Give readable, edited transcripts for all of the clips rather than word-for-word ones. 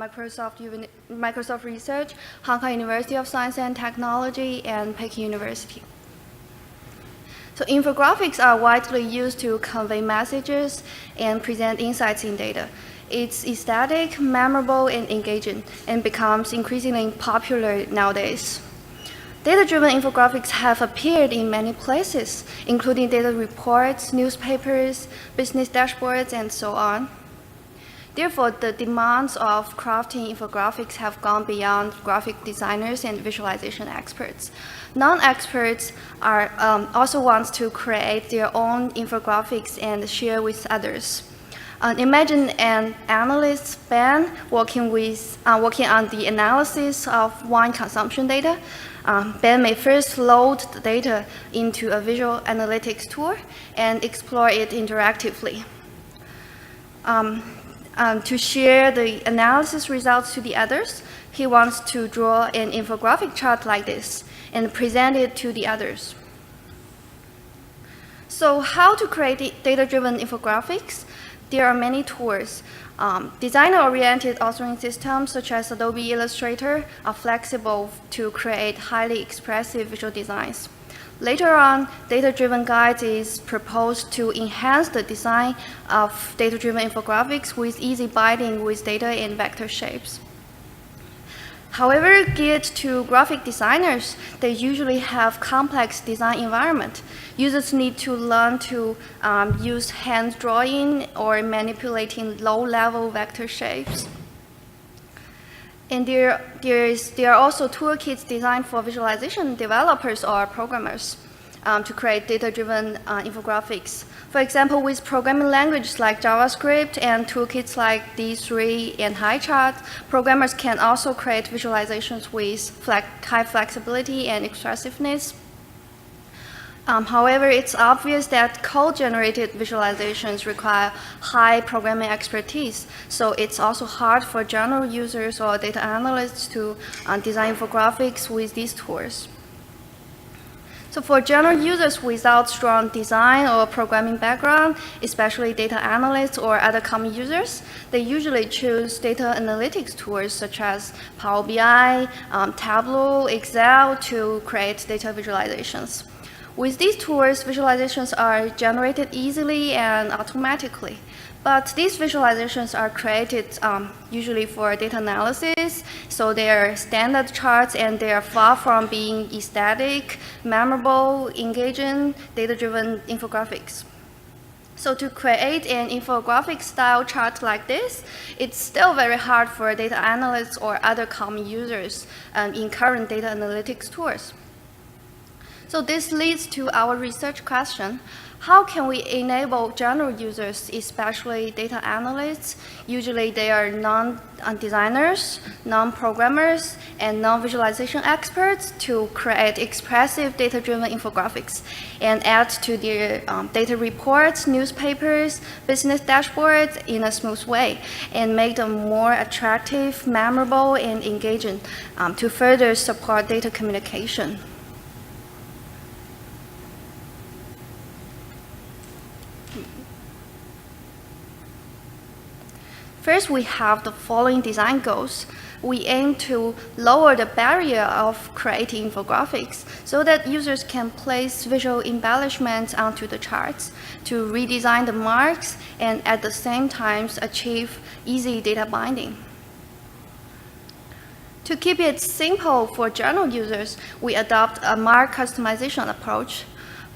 Microsoft Research, Hong Kong University of Science and Technology, and Peking University. So infographics are widely used to convey messages and present insights in data. It's aesthetic, memorable, and engaging, and becomes increasingly popular nowadays. Data-driven infographics have appeared in many places, including data reports, newspapers, business dashboards, and so on. Therefore, the demands of crafting infographics have gone beyond graphic designers and visualization experts. Non-experts are also want to create their own infographics and share with others. Imagine an analyst, Ben, working on the analysis of wine consumption data. Ben may first load the data into a visual analytics tool and explore it interactively. To share the analysis results to the others, he wants to draw an infographic chart like this and present it to the others. So how to create data-driven infographics? There are many tools. Designer-oriented authoring systems such as Adobe Illustrator are flexible to create highly expressive visual designs. Later on, data-driven guides is proposed to enhance the design of data-driven infographics with easy binding with data in vector shapes. However, geared to graphic designers, they usually have complex design environment. Users need to learn to use hand drawing or manipulating low-level vector shapes. And there are also toolkits designed for visualization developers or programmers to create data-driven infographics. For example, with programming languages like JavaScript and toolkits like D3 and HighChart, programmers can also create visualizations with high flexibility and expressiveness. However, it's obvious that code-generated visualizations require high programming expertise, so it's also hard for general users or data analysts to design infographics with these tools. So for general users without strong design or programming background, especially data analysts or other common users, they usually choose data analytics tools such as Power BI, Tableau, Excel to create data visualizations. With these tools, visualizations are generated easily and automatically. But these visualizations are created usually for data analysis, so they are standard charts and they are far from being aesthetic, memorable, engaging, data-driven infographics. So to create an infographic style chart like this, it's still very hard for data analysts or other common users in current data analytics tools. So this leads to our research question. How can we enable general users, especially data analysts, usually they are non-designers, non-programmers, and non-visualization experts, to create expressive data-driven infographics and add to their data reports, newspapers, business dashboards in a smooth way and make them more attractive, memorable, and engaging to further support data communication? First, we have the following design goals. We aim to lower the barrier of creating infographics so that users can place visual embellishments onto the charts, to redesign the marks, and at the same time achieve easy data binding. To keep it simple for general users, we adopt a mark customization approach.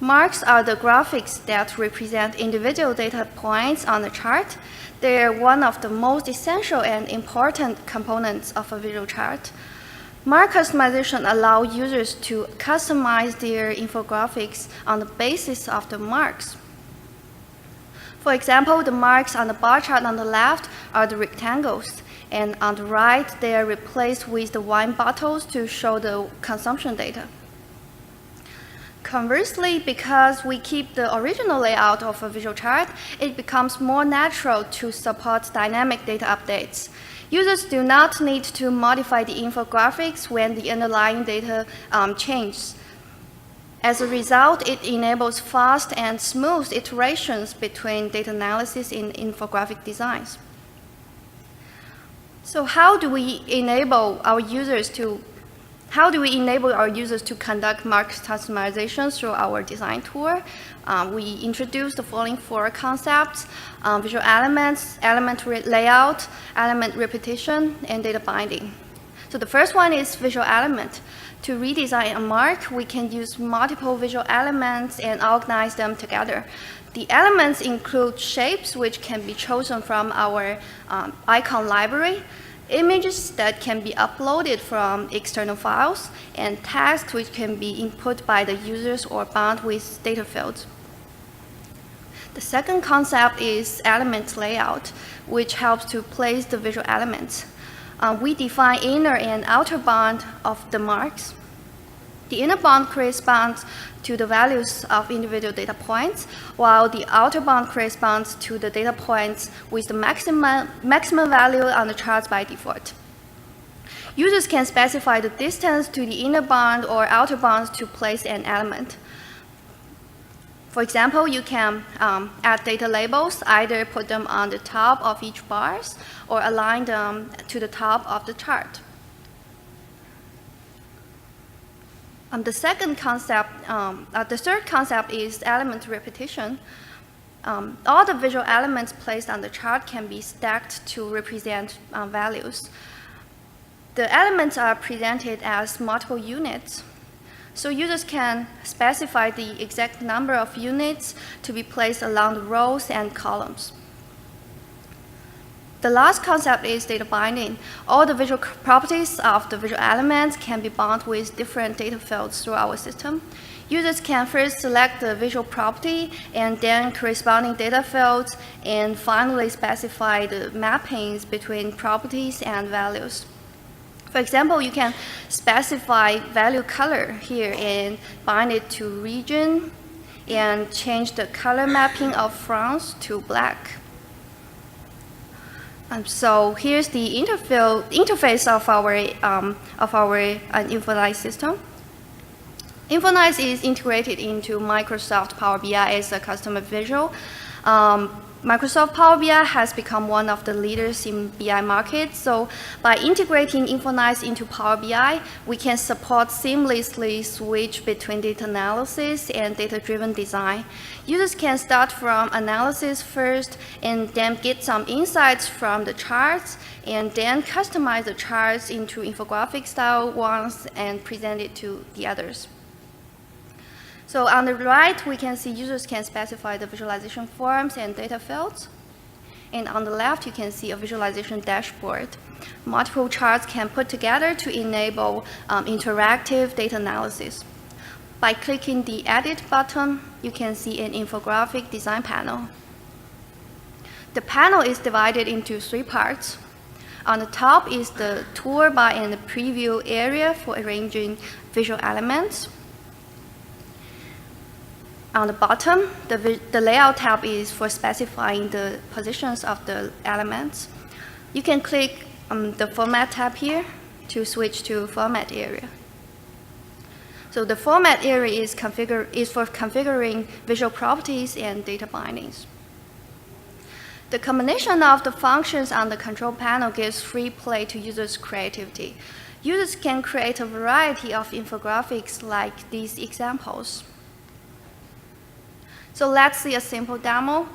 Marks are the graphics that represent individual data points on the chart. They are one of the most essential and important components of a visual chart. Mark customization allows users to customize their infographics on the basis of the marks. For example, the marks on the bar chart on the left are the rectangles, and on the right, they are replaced with the wine bottles to show the consumption data. Conversely, because we keep the original layout of a visual chart, it becomes more natural to support dynamic data updates. Users do not need to modify the infographics when the underlying data changes. As a result, it enables fast and smooth iterations between data analysis and infographic designs. So how do we enable our users to conduct mark customizations through our design tool? We introduced the following 4 concepts: visual elements, element layout, element repetition, and data binding. So the first one is visual element. To redesign a mark, we can use multiple visual elements and organize them together. The elements include shapes, which can be chosen from our icon library, images that can be uploaded from external files, and text which can be input by the users or bound with data fields. The second concept is element layout, which helps to place the visual elements. We define inner and outer bound of the marks. The inner bound corresponds to the values of individual data points, while the outer bound corresponds to the data points with the maximum value on the charts by default. Users can specify the distance to the inner bound or outer bounds to place an element. For example, you can add data labels, either put them on the top of each bars or align them to the top of the chart. The third concept is element repetition. All the visual elements placed on the chart can be stacked to represent values. The elements are presented as multiple units. So users can specify the exact number of units to be placed along the rows and columns. The last concept is data binding. All the visual properties of the visual elements can be bound with different data fields through our system. Users can first select the visual property and then corresponding data fields, and finally specify the mappings between properties and values. For example, you can specify value color here and bind it to region and change the color mapping of France to black. So here's the interface of our InfoNice system. InfoNice is integrated into Microsoft Power BI as a customer visual. Microsoft Power BI has become one of the leaders in BI market. So by integrating InfoNice into Power BI, we can seamlessly switch between data analysis and data-driven design. Users can start from analysis first and then get some insights from the charts, and then customize the charts into infographic style ones and present it to the others. So on the right, we can see users can specify the visualization forms and data fields. And on the left, you can see a visualization dashboard. Multiple charts can put together to enable interactive data analysis. By clicking the Edit button, you can see an infographic design panel. The panel is divided into 3 parts. On the top is the toolbar and the preview area for arranging visual elements. On the bottom, the layout tab is for specifying the positions of the elements. You can click the format tab here to switch to format area. So the format area is for configuring visual properties and data bindings. The combination of the functions on the control panel gives free play to users' creativity. Users can create a variety of infographics like these examples. So let's see a simple demo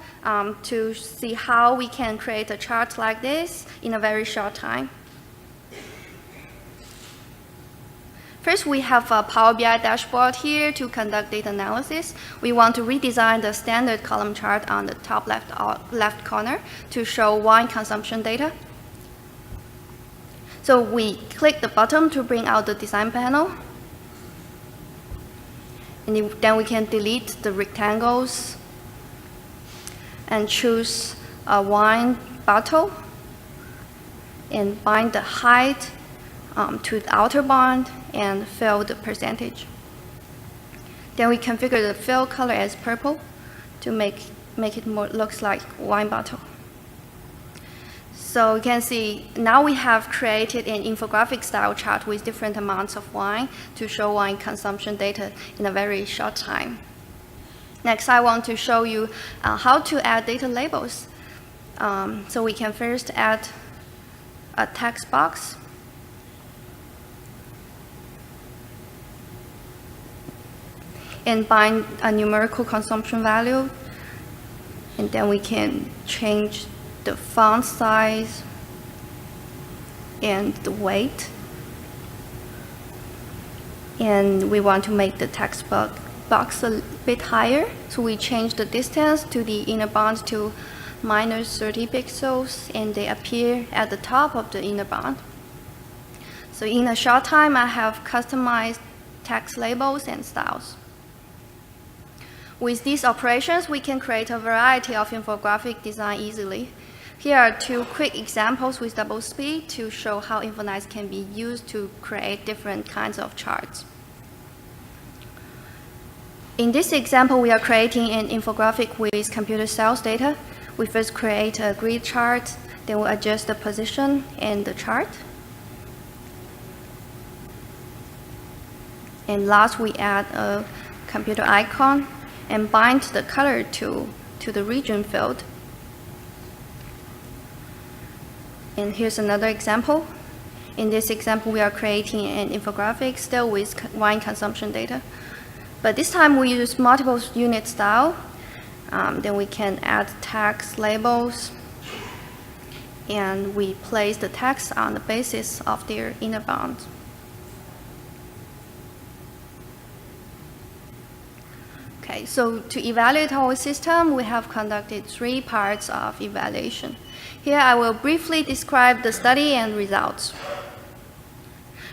to see how we can create a chart like this in a very short time. First, we have a Power BI dashboard here to conduct data analysis. We want to redesign the standard column chart on the top left corner to show wine consumption data. So we click the button to bring out the design panel. And then we can delete the rectangles and choose a wine bottle and bind the height to the outer bound and fill the percentage. Then we configure the fill color as purple to make it looks like wine bottle. So you can see now we have created an infographic style chart with different amounts of wine to show wine consumption data in a very short time. Next, I want to show you how to add data labels. So we can first add a text box. And bind a numerical consumption value. And then we can change the font size and the weight. And we want to make the text box a bit higher. So we change the distance to the inner bound to -30 pixels, and they appear at the top of the inner bound. So in a short time, I have customized text labels and styles. With these operations, we can create a variety of infographic design easily. Here are two quick examples with double speed to show how InfoNice can be used to create different kinds of charts. In this example, we are creating an infographic with computer sales data. We first create a grid chart, then we adjust the position and the chart. And last, we add a computer icon and bind the color to the region field. And here's another example. In this example, we are creating an infographic still with wine consumption data. But this time we use multiple unit style. Then we can add text labels, and we place the text on the basis of their inner bound. Okay, so to evaluate our system, we have conducted 3 parts of evaluation. Here I will briefly describe the study and results.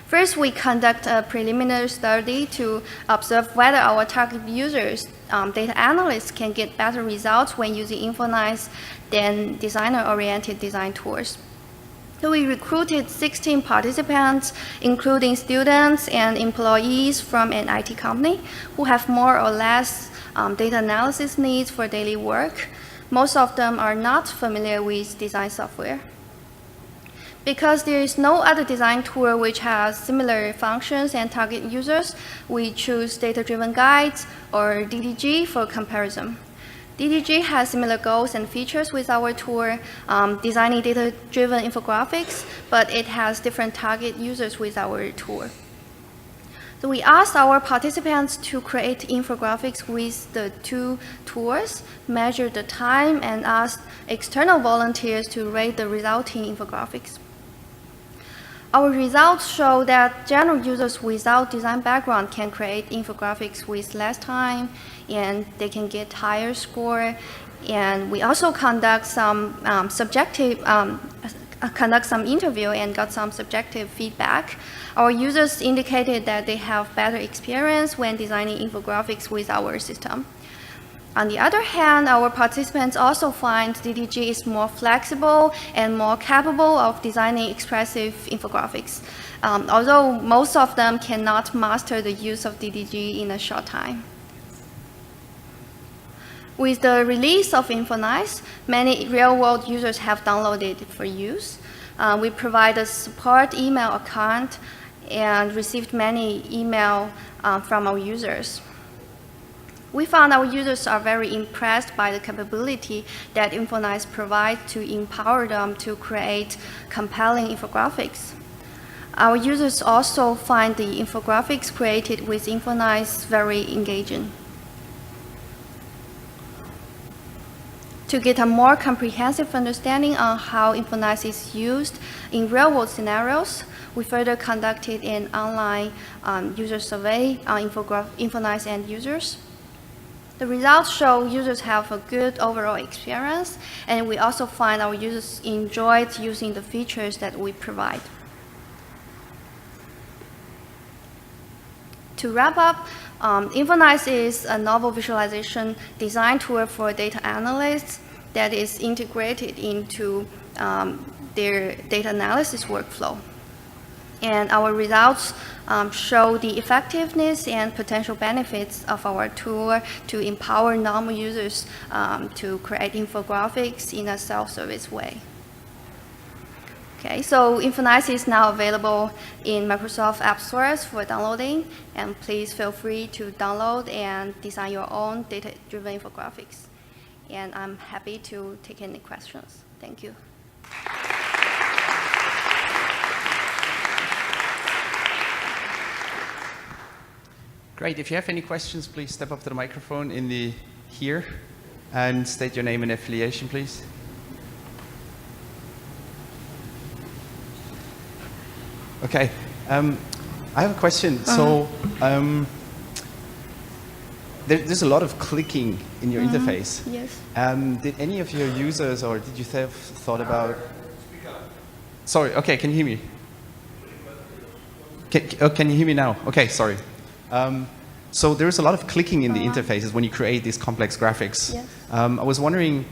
First, we conduct a preliminary study to observe whether our target users, data analysts, can get better results when using InfoNice than designer-oriented design tools. So we recruited 16 participants, including students and employees from an IT company who have more or less data analysis needs for daily work. Most of them are not familiar with design software. Because there is no other design tool which has similar functions and target users, we choose Datadriven Guides or DDG for comparison. DDG has similar goals and features with our tool, designing data-driven infographics, but it has different target users with our tool. So we asked our participants to create infographics with the 2 tools, measure the time, and asked external volunteers to rate the resulting infographics. Our results show that general users without design background can create infographics with less time, and they can get higher score. And we also conduct some interview and got some subjective feedback. Our users indicated that they have better experience when designing infographics with our system. On the other hand, our participants also find DDG is more flexible and more capable of designing expressive infographics, although most of them cannot master the use of DDG in a short time. With the release of InfoNice, many real-world users have downloaded it for use. We provide a support email account and received many emails from our users. We found our users are very impressed by the capability that InfoNice provides to empower them to create compelling infographics. Our users also find the infographics created with InfoNice very engaging. To get a more comprehensive understanding on how InfoNice is used in real-world scenarios, we further conducted an online user survey on InfoNice end users. The results show users have a good overall experience, and we also find our users enjoyed using the features that we provide. To wrap up, InfoNice is a novel visualization design tool for data analysts that is integrated into their data analysis workflow. And our results show the effectiveness and potential benefits of our tool to empower normal users to create infographics in a self-service way. Okay, so InfoNice is now available in Microsoft App Stores for downloading, and please feel free to download and design your own data-driven infographics. And I'm happy to take any questions. Thank you. Great. If you have any questions, please step up to the microphone in the here and state your name and affiliation, please. Okay. I have a question. So there's a lot of clicking in your interface. Yes. Did any of your users, or did you have thought about... Sorry, okay, can you hear me? Can you hear me now? Okay, sorry. So there's a lot of clicking in the interfaces when you create these complex graphics. Yes. I was wondering,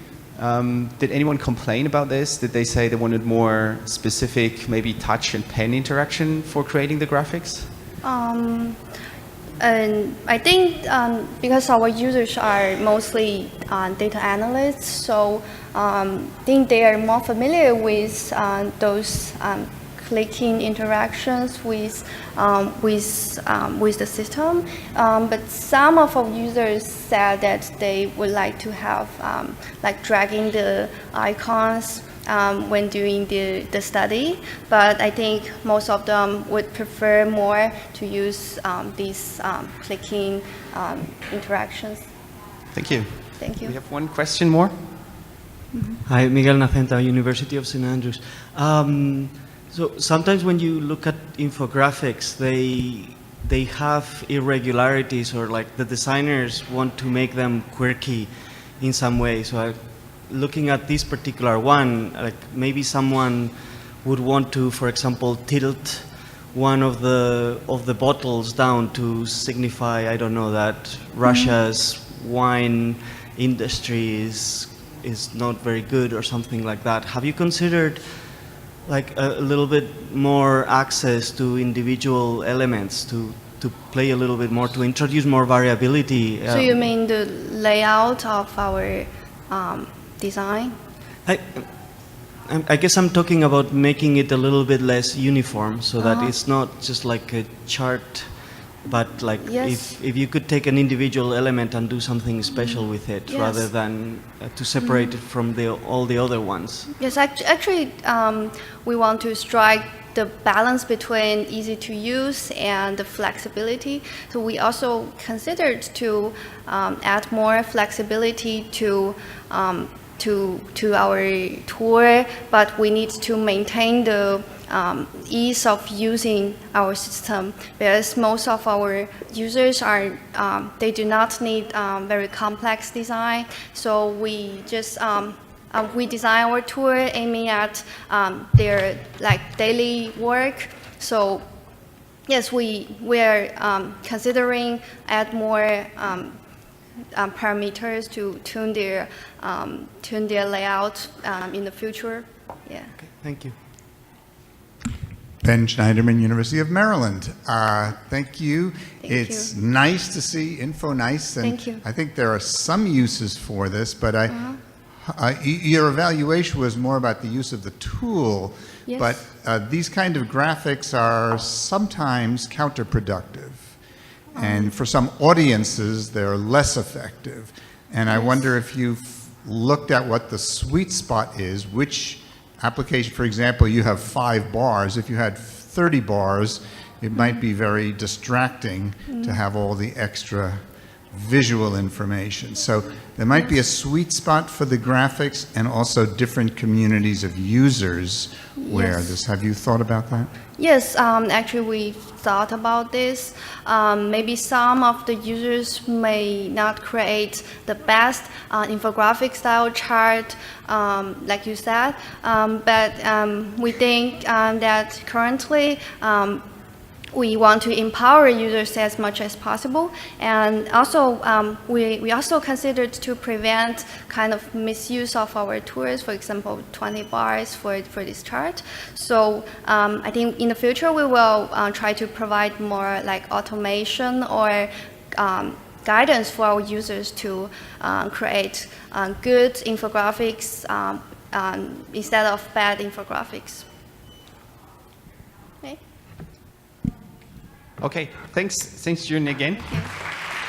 did anyone complain about this? Did they say they wanted more specific, maybe touch and pen interaction for creating the graphics? And I think because our users are mostly data analysts, so I think they are more familiar with those clicking interactions with the system. But some of our users said that they would like to have like dragging the icons when doing the study, but I think most of them would prefer more to use these clicking interactions. Thank you. Thank you. We have one question more. Hi, Miguel Nacenta, University of St. Andrews. So sometimes when you look at infographics, they have irregularities, or like the designers want to make them quirky in some way. So looking at this particular one, like maybe someone would want to, for example, tilt one of the bottles down to signify, I don't know, that Russia's wine industry is not very good or something like that. Have you considered like a little bit more access to individual elements to play a little bit more, to introduce more variability? So you mean the layout of our design? I guess I'm talking about making it a little bit less uniform, so that it's not just like a chart, but like if you could take an individual element and do something special with it, rather than to separate it from all the other ones. Yes, actually, we want to strike the balance between easy to use and the flexibility. So we also considered to add more flexibility to our tool, but we need to maintain the ease of using our system, because most of our users are they do not need very complex design. So we just we design our tool aiming at their like daily work. So yes, we are considering add more parameters to tune their layout in the future. Yeah. Okay, thank you. Ben Schneiderman, University of Maryland. Thank you. It's nice to see InfoNice, and Thank you. I think there are some uses for this, but your evaluation was more about the use of the tool, Yes. but these kind of graphics are sometimes counterproductive. And for some audiences, they're less effective. And I wonder if you've looked at what the sweet spot is, which application, for example, you have 5 bars. If you had 30 bars, it might be very distracting to have all the extra visual information. So there might be a sweet spot for the graphics and also different communities of users where this. Have you thought about that? Yes, actually we thought about this. Maybe some of the users may not create the best infographic style chart, like you said, but we think that currently we want to empower users as much as possible, and also we also considered to prevent kind of misuse of our tools. For example, 20 bars for this chart. So I think in the future we will try to provide more like automation or guidance for our users to create good infographics instead of bad infographics. Okay, thanks Jun again.